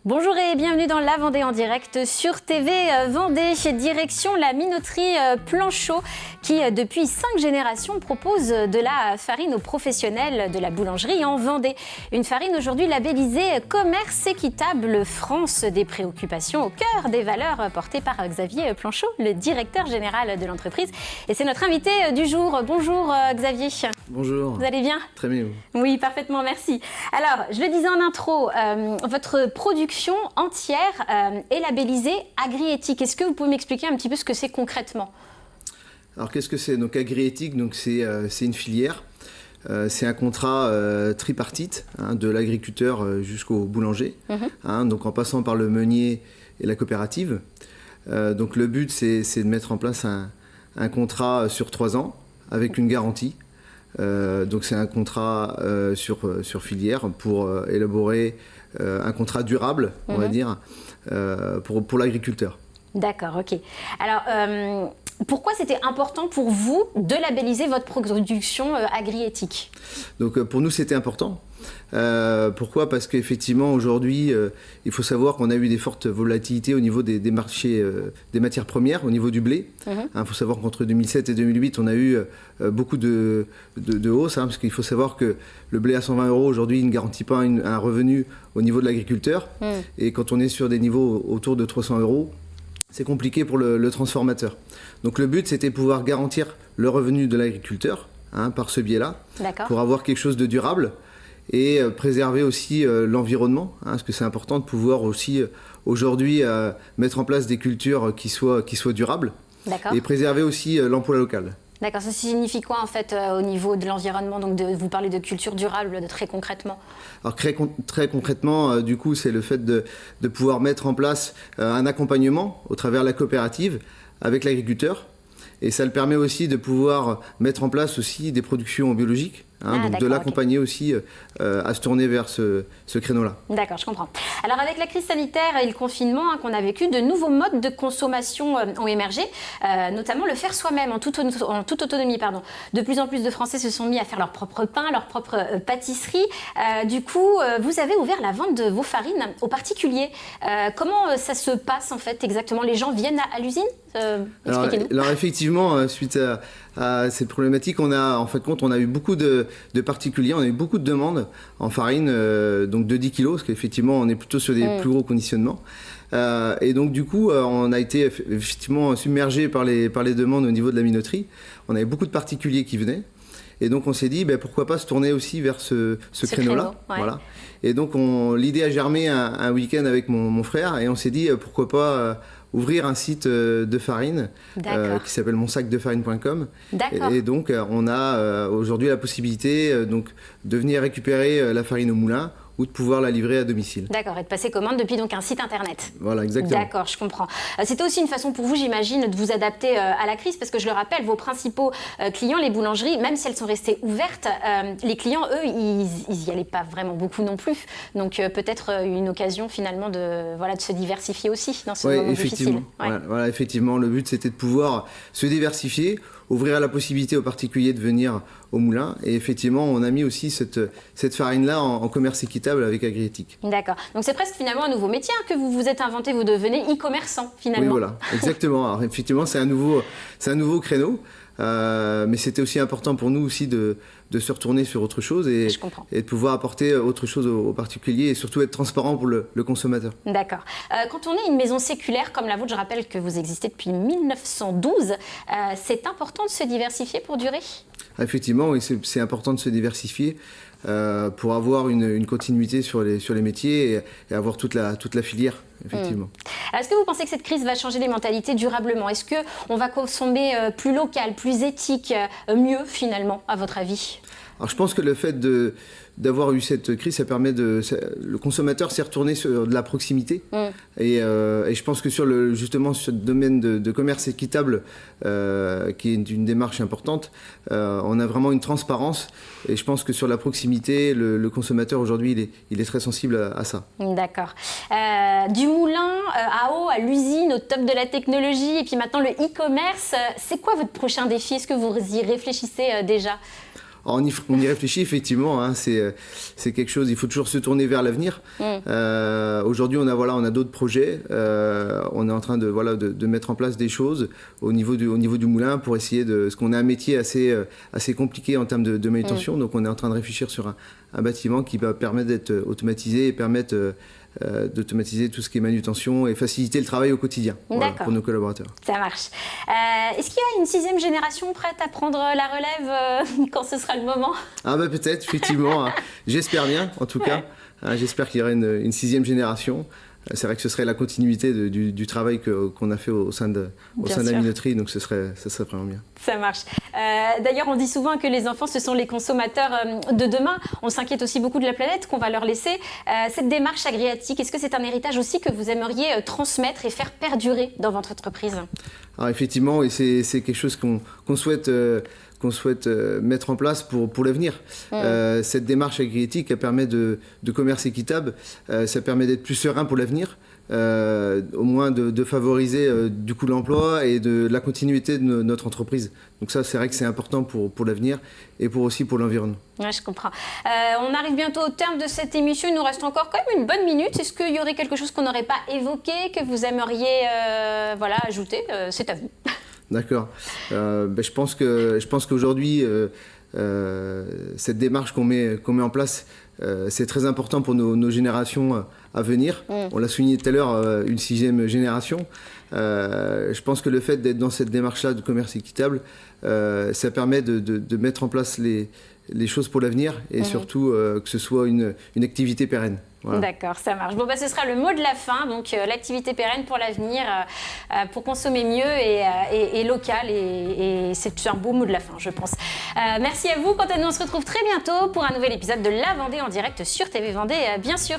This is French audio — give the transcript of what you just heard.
Bonjour et bienvenue dans La Vendée en direct sur TV Vendée. Direction la minoterie Planchot qui, depuis 5 générations, propose de la farine aux professionnels de la boulangerie en Vendée. Une farine aujourd'hui labellisée Commerce équitable France, des préoccupations au cœur des valeurs portées par Xavier Planchot, le directeur général de l'entreprise. Et c'est notre invité du jour. Bonjour Xavier. Bonjour. Vous allez bien? Très bien. Oui, parfaitement, merci. Alors, je le disais en intro, votre production entière est labellisée Agriéthique. Est-ce que vous pouvez m'expliquer un petit peu ce que c'est concrètement? Alors qu'est-ce que c'est? Donc Agriéthique, donc c'est une filière. C'est un contrat tripartite, de l'agriculteur jusqu'au boulanger, donc en passant par le meunier et la coopérative. Donc le but c'est de mettre en place un contrat sur 3 ans avec une garantie. Donc c'est un contrat sur filière pour élaborer un contrat durable, on va dire, pour l'agriculteur. D'accord, ok. Alors, pourquoi c'était important pour vous de labelliser votre production Agriéthique? Donc pour nous c'était important. Pourquoi? Parce qu'effectivement aujourd'hui il faut savoir qu'on a eu des fortes volatilités au niveau des marchés des matières premières, au niveau du blé. Il faut savoir qu'entre 2007 et 2008 on a eu beaucoup de hausse, parce qu'il faut savoir que le blé à 120 € aujourd'hui ne garantit pas un revenu au niveau de l'agriculteur. Et quand on est sur des niveaux autour de 300 €, c'est compliqué pour le transformateur. Donc le but c'était de pouvoir garantir le revenu de l'agriculteur par ce biais-là, pour avoir quelque chose de durable et préserver aussi l'environnement, parce que c'est important de pouvoir aussi aujourd'hui mettre en place des cultures qui soient durables et préserver aussi l'emploi local. D'accord, ça signifie quoi en fait au niveau de l'environnement? Donc vous parlez de culture durable très concrètement. Alors très concrètement, du coup, c'est le fait de pouvoir mettre en place un accompagnement au travers de la coopérative avec l'agriculteur. Et ça le permet aussi de pouvoir mettre en place aussi des productions biologiques, donc de l'accompagner aussi à se tourner vers ce créneau-là. D'accord, je comprends. Alors avec la crise sanitaire et le confinement qu'on a vécu, de nouveaux modes de consommation ont émergé, notamment le faire soi-même en toute autonomie. De plus en plus de Français se sont mis à faire leur propre pain, leur propre pâtisserie. Du coup, vous avez ouvert la vente de vos farines aux particuliers. Comment ça se passe en fait exactement? Les gens viennent à l'usine? Expliquez-nous. Alors effectivement, suite à cette problématique, on a eu beaucoup de particuliers, on a eu beaucoup de demandes en farine, donc de 10 kg, parce qu'effectivement on est plutôt sur des plus gros conditionnements. Et donc du coup, on a été effectivement submergé par les demandes au niveau de la minoterie. On avait beaucoup de particuliers qui venaient. Et donc on s'est dit, pourquoi pas se tourner aussi vers ce créneau-là. Voilà. Et donc l'idée a germé un week-end avec mon frère, et on s'est dit, pourquoi pas ouvrir un site de farine qui s'appelle monsacdefarine.com. Et donc on a aujourd'hui la possibilité de venir récupérer la farine au moulin ou de pouvoir la livrer à domicile. D'accord, et de passer commande depuis donc un site internet. Voilà, exactement. D'accord, je comprends. C'était aussi une façon pour vous, j'imagine, de vous adapter à la crise, parce que je le rappelle, vos principaux clients, les boulangeries, même si elles sont restées ouvertes, les clients, eux, ils n'y allaient pas vraiment beaucoup non plus. Donc peut-être une occasion finalement de se diversifier aussi dans ce moment difficile. Voilà, effectivement, le but c'était de pouvoir se diversifier, ouvrir la possibilité aux particuliers de venir au moulin. Et effectivement, on a mis aussi cette farine-là en commerce équitable avec Agriéthique. D'accord. Donc c'est presque finalement un nouveau métier que vous vous êtes inventé, vous devenez e-commerçant finalement. Oui, voilà, exactement. Alors effectivement, c'est un nouveau créneau. Mais c'était aussi important pour nous aussi de se retourner sur autre chose et de pouvoir apporter autre chose aux particuliers et surtout être transparent pour le consommateur. D'accord. Quand on est une maison séculaire comme la vôtre, je rappelle que vous existez depuis 1912, c'est important de se diversifier pour durer? Effectivement, oui, c'est important de se diversifier pour avoir une continuité sur les métiers et avoir toute la filière. Effectivement. Est-ce que vous pensez que cette crise va changer les mentalités durablement? Est-ce qu'on va consommer plus local, plus éthique, mieux finalement, à votre avis? Alors je pense que le fait d'avoir eu cette crise, ça permet le consommateur s'est retourné sur de la proximité. Et je pense que justement sur le domaine de commerce équitable, qui est une démarche importante, on a vraiment une transparence. Et je pense que sur la proximité, le consommateur aujourd'hui, il est très sensible à ça. D'accord. Du moulin à eau, à l'usine, au top de la technologie, et puis maintenant le e-commerce, c'est quoi votre prochain défi? Est-ce que vous y réfléchissez déjà? on y réfléchit effectivement, hein, c'est quelque chose, il faut toujours se tourner vers l'avenir. Aujourd'hui, on a d'autres projets, on est en train de mettre en place des choses au niveau du moulin pour essayer parce qu'on a un métier assez compliqué en termes de manutention, donc on est en train de réfléchir sur un bâtiment qui va permettre d'être automatisé et permettre d'automatiser tout ce qui est manutention et faciliter le travail au quotidien pour nos collaborateurs. Ça marche. Est-ce qu'il y a une 6e génération prête à prendre la relève quand ce sera le moment? Ah bah peut-être, effectivement. Hein. J'espère bien, en tout cas. Hein, j'espère qu'il y aura une 6e génération. C'est vrai que ce serait la continuité du travail qu'on a fait au sein de la minoterie, donc ça serait vraiment bien. Ça marche. D'ailleurs, on dit souvent que les enfants, ce sont les consommateurs de demain. On s'inquiète aussi beaucoup de la planète qu'on va leur laisser. Cette démarche agriatique, est-ce que c'est un héritage aussi que vous aimeriez transmettre et faire perdurer dans votre entreprise? Alors effectivement, et c'est quelque chose qu'on souhaite mettre en place pour l'avenir. Cette démarche agriétique, elle permet de commerce équitable, ça permet d'être plus serein pour l'avenir, au moins de favoriser du coup l'emploi et de la continuité de notre entreprise. Donc ça, c'est vrai que c'est important pour l'avenir et aussi pour l'environnement. Ouais, je comprends. On arrive bientôt au terme de cette émission, il nous reste encore quand même une bonne minute. Est-ce qu'il y aurait quelque chose qu'on n'aurait pas évoqué, que vous aimeriez ajouter? C'est à vous. D'accord. Je pense qu'aujourd'hui, cette démarche qu'on met en place, c'est très important pour nos générations à venir. On l'a souligné tout à l'heure, une 6e génération. Je pense que le fait d'être dans cette démarche-là de commerce équitable, ça permet de mettre en place les choses pour l'avenir et surtout que ce soit une activité pérenne. Voilà. D'accord, ça marche. Bon, ce sera le mot de la fin, donc l'activité pérenne pour l'avenir, pour consommer mieux et local, et c'est un beau mot de la fin, je pense. Merci à vous. Quant à nous, on se retrouve très bientôt pour un nouvel épisode de La Vendée en direct sur TV Vendée, bien sûr.